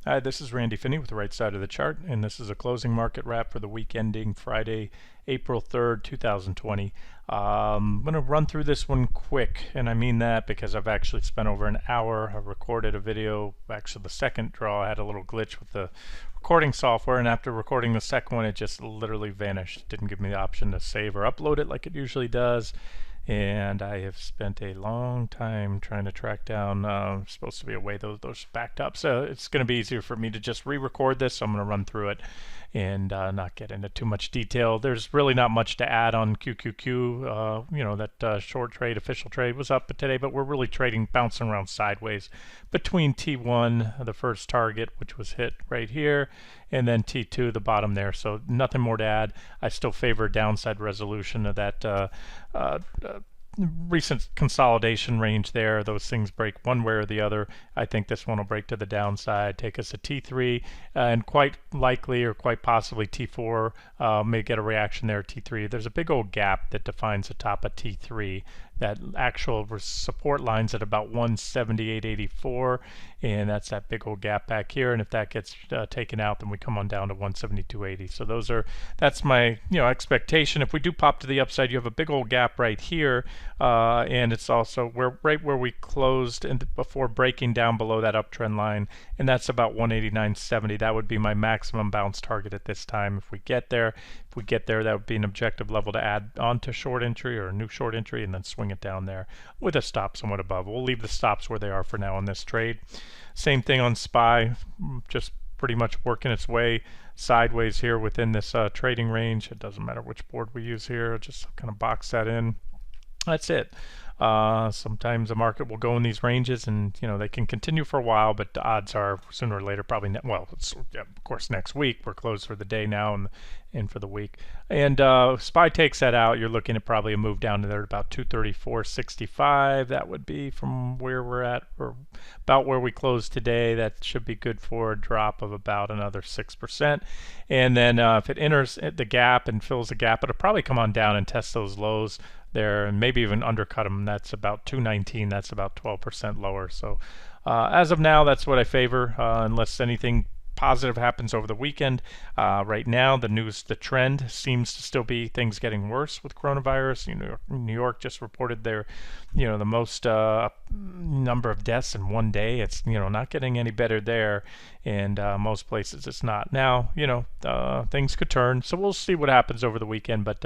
Hi, this is Randy Finney with the right side of the chart, and this is a closing market wrap for the week ending Friday, April 3rd, 2020. I'm going to run through this one quick, and I mean that because I've actually spent over an hour. I recorded a video. Actually, the second draw, I had a little glitch with the recording software, and after recording the second one, it just literally vanished. It didn't give me the option to save or upload it like it usually does. And I have spent a long time trying to track down, supposed to be a way those backed up, so it's going to be easier for me to just re-record this. So I'm going to run through it and not get into too much detail. There's really not much to add on QQQ. That short trade, official trade was up today, but we're really trading, bouncing around sideways between T1, the first target, which was hit right here, and then T2, the bottom there. So nothing more to add. I still favor downside resolution of that recent consolidation range there. Those things break one way or the other. I think this one will break to the downside, take us to T3, and quite likely or quite possibly T4 may get a reaction there. T3, there's a big old gap that defines the top of T3. That actual support line's at about 178.84, and that's that big old gap back here. And if that gets taken out, then we come on down to 172.80. So that's my expectation. If we do pop to the upside, you have a big old gap right here, and it's also right where we closed and before breaking down below that uptrend line, and that's about 189.70. That would be my maximum bounce target at this time. If we get there, that would be an objective level to add onto short entry or a new short entry, and then swing it down there with a stop somewhat above. We'll leave the stops where they are for now on this trade. Same thing on SPY, just pretty much working its way sideways here within this trading range. It doesn't matter which board we use here, just kind of box that in. That's it. Sometimes the market will go in these ranges, and they can continue for a while, but the odds are sooner or later, probably of course next week. We're closed for the day now and for the week. And SPY takes that out. You're looking at probably a move down to there at about 234.65. That would be from where we're at, or about where we closed today. That should be good for a drop of about another 6%. And then if it enters the gap and fills the gap, it'll probably come on down and test those lows there and maybe even undercut them. That's about 219. That's about 12% lower. So as of now, that's what I favor, unless anything positive happens over the weekend. Right now, the trend seems to still be things getting worse with coronavirus. New York just reported the most number of deaths in one day. It's not getting any better there, and most places it's not. Now things could turn, so we'll see what happens over the weekend. But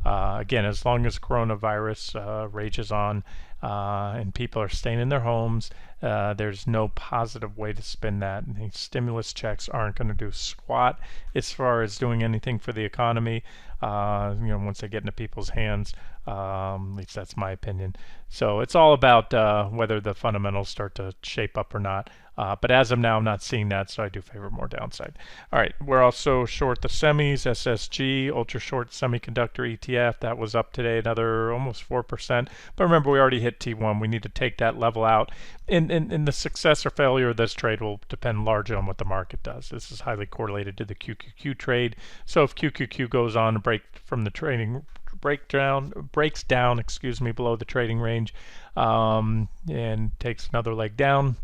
again, as long as coronavirus rages on and people are staying in their homes, there's no positive way to spin that. And these stimulus checks aren't going to do squat as far as doing anything for the economy. Once they get into people's hands, at least that's my opinion. So it's all about whether the fundamentals start to shape up or not. But as of now, I'm not seeing that, so I do favor more downside. All right, we're also short the semis, SSG, ultra short semiconductor ETF. That was up today, another almost 4%. But remember, we already hit T1. We need to take that level out. And the success or failure of this trade will depend largely on what the market does. This is highly correlated to the QQQ trade. So if QQQ goes on to break from the trading breaks down below the trading range, and takes another leg down,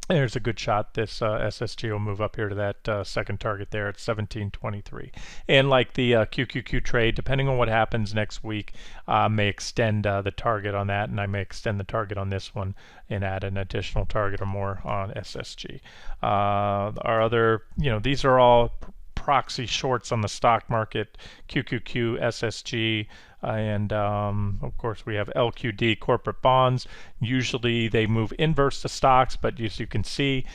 there's a good shot this SSG will move up here to that second target there at 1723. And like the QQQ trade, depending on what happens next week, may extend the target on that, and I may extend the target on this one and add an additional target or more on SSG. Our other, these are all proxy shorts on the stock market: QQQ, SSG, and of course we have LQD, corporate bonds. Usually they move inverse to stocks, but as you can see,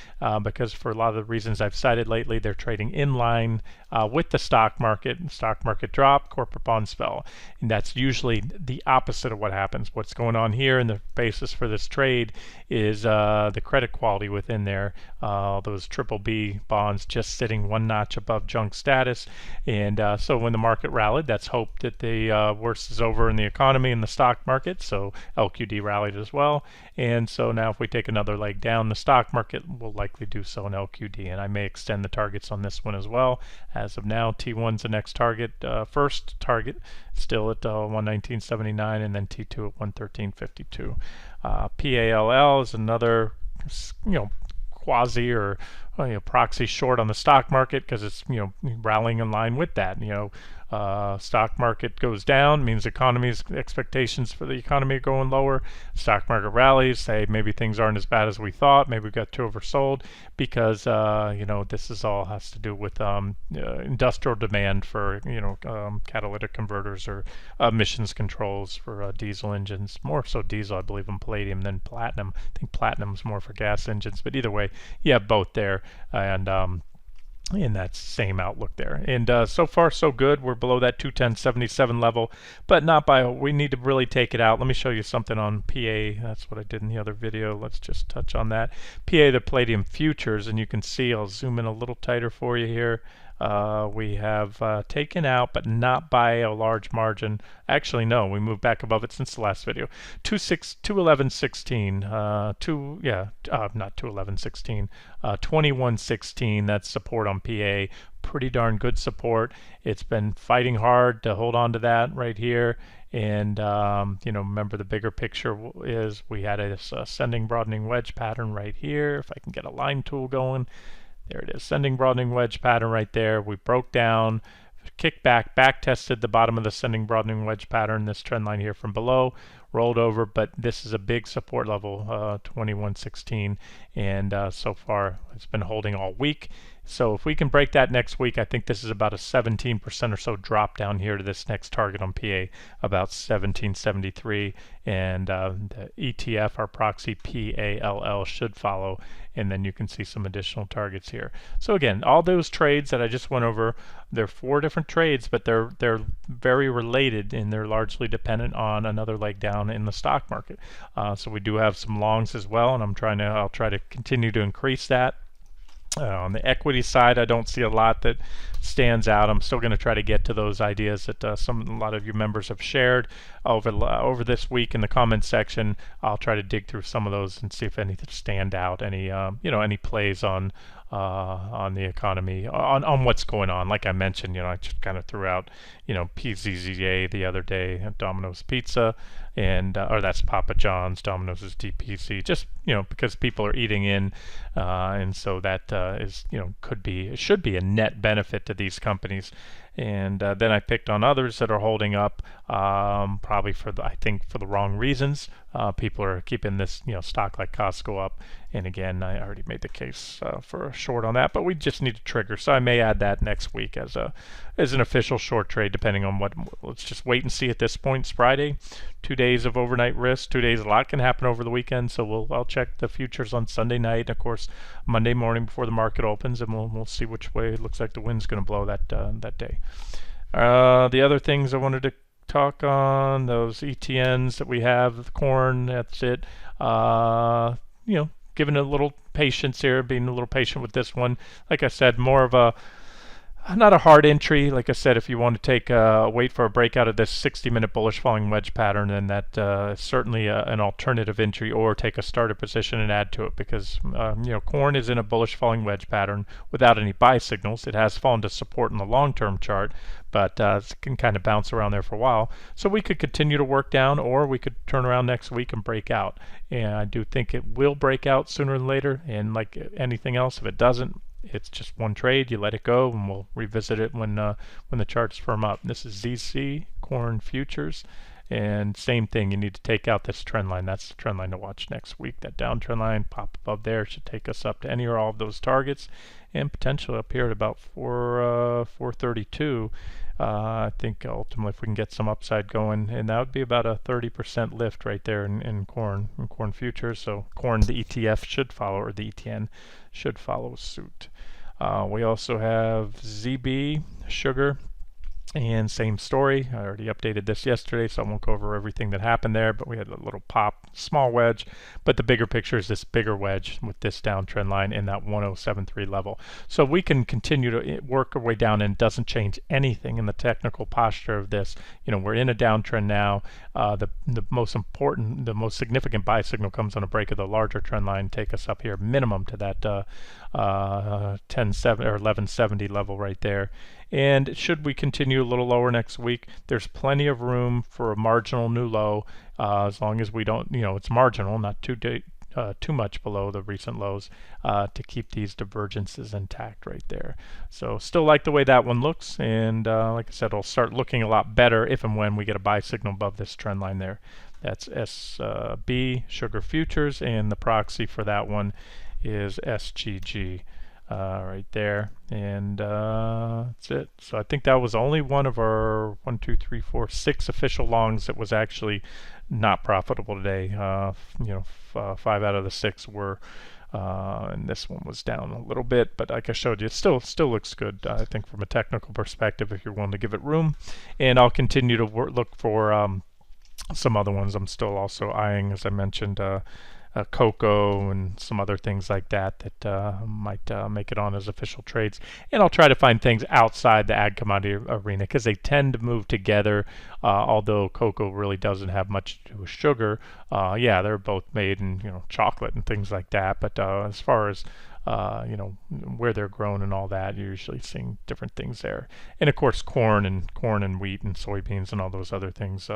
because for a lot of the reasons I've cited lately, they're trading in line with the stock market. Stock market dropped, corporate bonds fell, and that's usually the opposite of what happens. What's going on here, and the basis for this trade is the credit quality within there. Those triple B bonds just sitting one notch above junk status, and so when the market rallied, that's hope that the worst is over in the economy and the stock market. So LQD rallied as well, and so now if we take another leg down, the stock market will likely do so in LQD, and I may extend the targets on this one as well. As of now, T1's the next target, first target still at 119.79, and then T2 at 113.52. PALL is another quasi or proxy short on the stock market because it's rallying in line with that. Stock market goes down means economy's expectations for the economy are going lower. Stock market rallies, say maybe things aren't as bad as we thought. Maybe we got too oversold because this is all has to do with industrial demand for catalytic converters or emissions controls for diesel engines. More so diesel, I believe, in palladium than platinum. I think platinum's more for gas engines, but either way, you have both there, and in that same outlook there. And so far so good. We're below that 210.77 level, but not by, we need to really take it out. Let me show you something on PA. That's what I did in the other video. Let's just touch on that. PA, the palladium futures, and you can see, I'll zoom in a little tighter for you here. We have taken out, but not by a large margin. Actually, no, we moved back above it since the last video. 211.16, not 211.16, 21.16. That's support on PA. Pretty darn good support. It's been fighting hard to hold on to that right here. And remember, the bigger picture is we had a ascending broadening wedge pattern right here. If I can get a line tool going. There it is, ascending broadening wedge pattern right there. We broke down, kicked back tested the bottom of the ascending broadening wedge pattern, this trend line here from below, rolled over, but this is a big support level, 21.16, and so far it's been holding all week. So if we can break that next week, I think this is about a 17% or so drop down here to this next target on PA, about 1773, and the ETF, our proxy PALL, should follow, and then you can see some additional targets here. So again, all those trades that I just went over, they're 4 different trades, but they're very related, and they're largely dependent on another leg down in the stock market. So we do have some longs as well, and I'll try to continue to increase that. On the equity side, I don't see a lot that stands out. I'm still going to try to get to those ideas that a lot of you members have shared over this week in the comments section. I'll try to dig through some of those and see if anything stand out, any plays on the economy, on what's going on. Like I mentioned, I just kind of threw out, PZZA the other day, Domino's Pizza, and or that's Papa John's. Domino's is DPC, just because people are eating in, and so that should be a net benefit to these companies. And then I picked on others that are holding up, probably for the wrong reasons. People are keeping this stock like Costco up, and again, I already made the case for a short on that, but we just need to trigger. So I may add that next week as an official short trade, depending on what. Let's just wait and see at this point. It's Friday, 2 days of overnight risk. 2 days, a lot can happen over the weekend. So I'll check the futures on Sunday night, of course, Monday morning before the market opens, and we'll see which way it looks like the wind's going to blow that day. The other things I wanted to talk on, those ETNs that we have, the corn, that's it. Giving a little patience here, being a little patient with this one. Like I said, more of not a hard entry. Like I said, if you want to take wait for a breakout of this 60-minute bullish falling wedge pattern, then that is certainly an alternative entry, or take a starter position and add to it, because corn is in a bullish falling wedge pattern without any buy signals. It has fallen to support in the long-term chart, but it can kind of bounce around there for a while. So we could continue to work down, or we could turn around next week and break out. And I do think it will break out sooner than later. And like anything else, if it doesn't, it's just one trade. You let it go, and we'll revisit it when the charts firm up. This is ZC corn futures, and same thing. You need to take out this trend line. That's the trend line to watch next week. That downtrend line pop above there should take us up to any or all of those targets, and potentially up here at about 432. I think ultimately, if we can get some upside going, and that would be about a 30% lift right there in corn futures. So corn, the ETF should follow, or the ETN should follow suit. We also have ZB sugar, and same story. I already updated this yesterday, so I won't go over everything that happened there, but we had a little pop, small wedge, but the bigger picture is this bigger wedge with this downtrend line in that 1073 level. So we can continue to work our way down, and it doesn't change anything in the technical posture of this. We're in a downtrend now. The most significant buy signal comes on a break of the larger trend line, take us up here minimum to that 1070 or 1170 level right there. And should we continue a little lower next week, there's plenty of room for a marginal new low, as long as we don't, it's marginal, not too too much below the recent lows to keep these divergences intact right there. So still like the way that one looks, and like I said, it'll start looking a lot better if and when we get a buy signal above this trend line there. That's SB Sugar Futures, and the proxy for that one is SGG. Right there, and that's it. So I think that was only one of our 6 official longs that was actually not profitable today. 5 out of the 6 were, and this one was down a little bit, but like I showed you, it still looks good. I think from a technical perspective, if you're willing to give it room. And I'll continue to look for some other ones. I'm still also eyeing, as I mentioned, cocoa and some other things like that might make it on as official trades. And I'll try to find things outside the ag commodity arena because they tend to move together, although cocoa really doesn't have much to do with sugar. Yeah, they're both made in chocolate and things like that, but as far as where they're grown and all that, you're usually seeing different things there. And of course corn and wheat and soybeans and all those other things,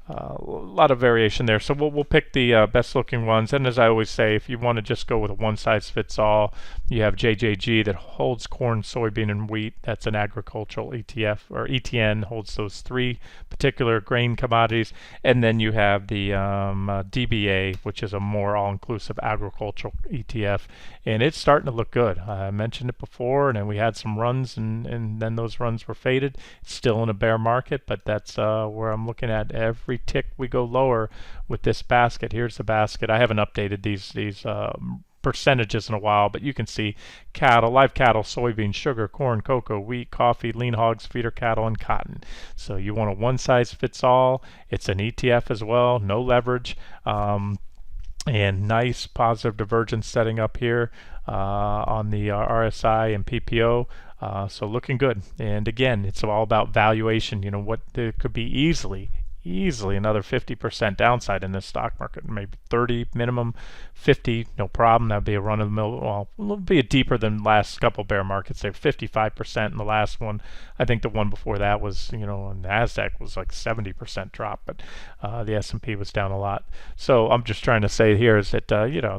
a lot of variation there. So we'll pick the best looking ones. And as I always say, if you want to just go with a one size fits all, you have JJG that holds corn, soybean, and wheat. That's an agricultural ETF, or ETN holds those 3 particular grain commodities. And then you have the DBA, which is a more all-inclusive agricultural ETF, and it's starting to look good. I mentioned it before, and then we had some runs, and then those runs were faded. It's still in a bear market, but that's where I'm looking at every tick we go lower with this basket. Here's the basket. I haven't updated these percentages in a while, but you can see cattle, live cattle, soybeans, sugar, corn, cocoa, wheat, coffee, lean hogs, feeder cattle, and cotton. So you want a one size fits all. It's an ETF as well, no leverage, and nice positive divergence setting up here on the RSI and PPO. So looking good. And again, it's all about valuation. What there could be easily another 50% downside in this stock market, maybe 30 minimum, 50 no problem. That'd be a run of the mill. Well, it'll be a deeper than last couple bear markets. They're 55% in the last one. I think the one before that was, NASDAQ was like 70% drop, but the S&P was down a lot. So I'm just trying to say here is that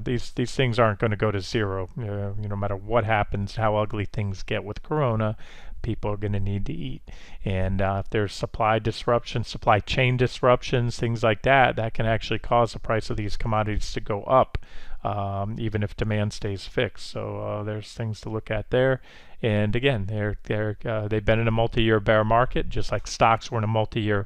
these things aren't going to go to zero. No matter what happens, how ugly things get with Corona, people are going to need to eat. And if there's supply disruptions, supply chain disruptions, things like that, that can actually cause the price of these commodities to go up, even if demand stays fixed. So there's things to look at there. And again, they've been in a multi-year bear market, just like stocks were in a multi-year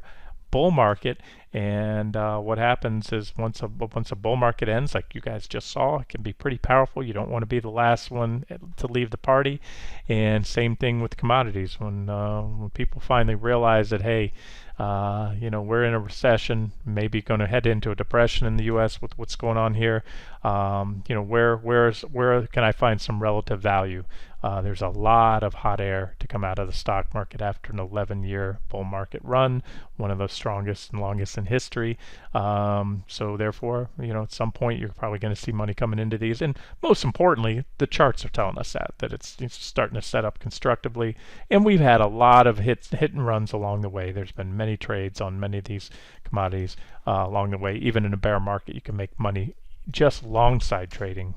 bull market. And what happens is once a bull market ends, like you guys just saw, it can be pretty powerful. You don't want to be the last one to leave the party. And same thing with commodities. When people finally realize that, hey, we're in a recession, maybe going to head into a depression in the U.S. with what's going on here. Where can I find some relative value? There's a lot of hot air to come out of the stock market after an 11-year bull market run, one of the strongest and longest in history. So therefore, at some point you're probably going to see money coming into these. And most importantly, the charts are telling us that it's starting to set up constructively. And we've had a lot of hit and runs along the way. There's been many trades on many of these commodities along the way. Even in a bear market, you can make money just long side trading,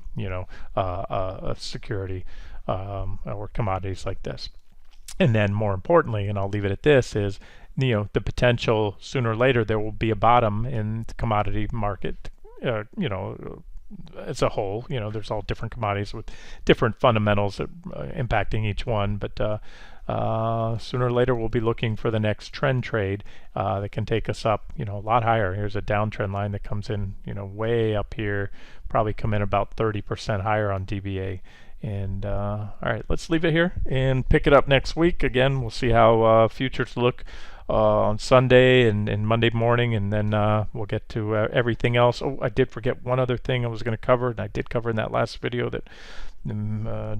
a security or commodities like this. And then more importantly, and I'll leave it at this, is the potential sooner or later there will be a bottom in the commodity market, as a whole. There's all different commodities with different fundamentals impacting each one, but sooner or later we'll be looking for the next trend trade that can take us up, a lot higher. Here's a downtrend line that comes in, way up here, probably come in about 30% higher on DBA. And all right, let's leave it here and pick it up next week. Again, we'll see how futures look on Sunday and Monday morning, and then we'll get to everything else. Oh, I did forget one other thing I was going to cover, and I did cover in that last video that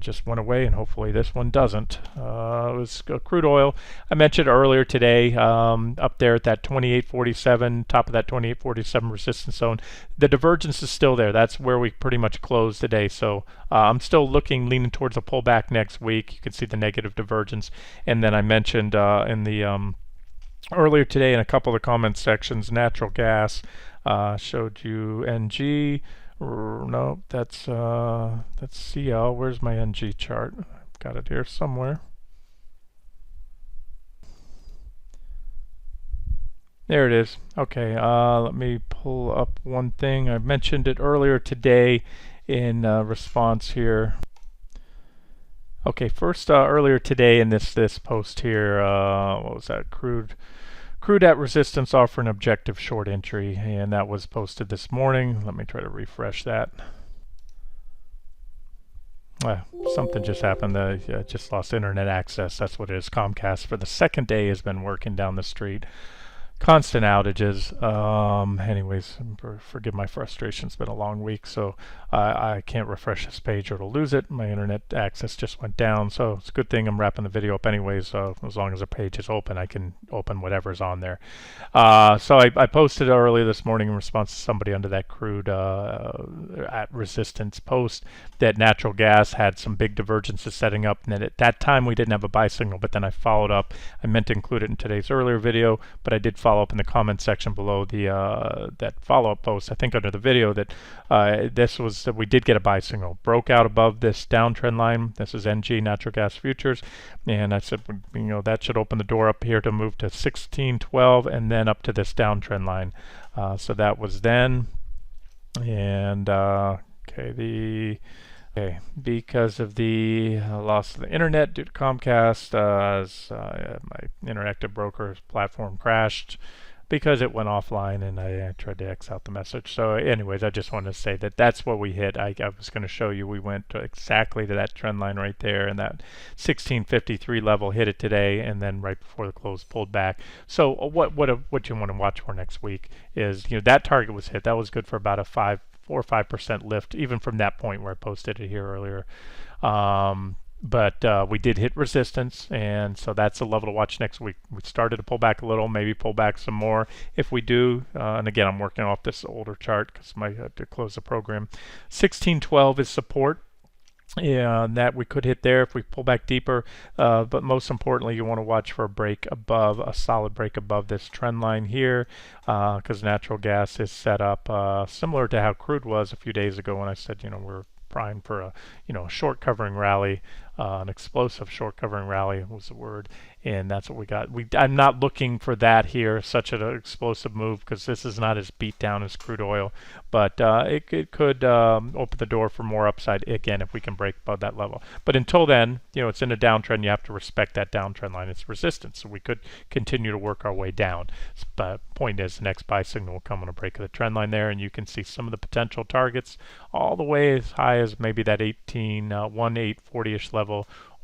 just went away, and hopefully this one doesn't. It was crude oil. I mentioned earlier today, up there at that 28.47, top of that 28.47 resistance zone. The divergence is still there. That's where we pretty much closed today. So I'm still leaning towards a pullback next week. You can see the negative divergence. And then I mentioned in the earlier today in a couple of the comment sections, natural gas, showed you NG No, that's CL. Where's my NG chart? I've got it here somewhere. There it is. Okay, let me pull up one thing. I mentioned it earlier today in response here. Okay, first earlier today in this post here, what was that? Crude at resistance offer an objective short entry, and that was posted this morning. Let me try to refresh that. Something just happened. I just lost internet access. That's what it is. Comcast for the second day has been working down the street. Constant outages. Anyways, forgive my frustration. It's been a long week, so I can't refresh this page or it'll lose it. My internet access just went down, so it's a good thing I'm wrapping the video up anyways. So as long as the page is open, I can open whatever's on there. So I posted earlier this morning in response to somebody under that crude at resistance post that natural gas had some big divergences setting up, and at that time we didn't have a buy signal, but then I followed up. I meant to include it in today's earlier video, but I did follow up in the comment section below the that follow-up post, I think under the video, that that we did get a buy signal. Broke out above this downtrend line. This is NG natural gas futures, and I said, that should open the door up here to move to 1612 and then up to this downtrend line. So that was then, and because of the loss of the internet due to Comcast, my interactive broker platform crashed because it went offline, and I tried to X out the message. So anyways, I just wanted to say that that's what we hit. I was going to show you we went exactly to that trend line right there, and that 1653 level hit it today, and then right before the close pulled back. So what you want to watch for next week is, that target was hit. That was good for about a 4 or 5% lift, even from that point where I posted it here earlier. But we did hit resistance, and so that's a level to watch next week. We started to pull back a little, maybe pull back some more. If we do, and again, I'm working off this older chart because I had to close the program. 1612 is support. Yeah, that we could hit there if we pull back deeper, but most importantly, you want to watch for a solid break above this trend line here, because natural gas is set up similar to how crude was a few days ago when I said, we're primed for a short covering rally. An explosive short covering rally was the word, and that's what we got. I'm not looking for that here, such an explosive move, because this is not as beat down as crude oil, but it could open the door for more upside again if we can break above that level. But until then, it's in a downtrend. You have to respect that downtrend line. It's resistance, so we could continue to work our way down. But point is, the next buy signal will come on a break of the trend line there, and you can see some of the potential targets all the way as high as maybe that 1840-ish level,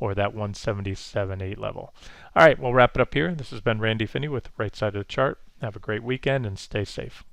or that 177.8 level. All right, we'll wrap it up here. This has been Randy Finney with Right Side of the Chart. Have a great weekend and stay safe.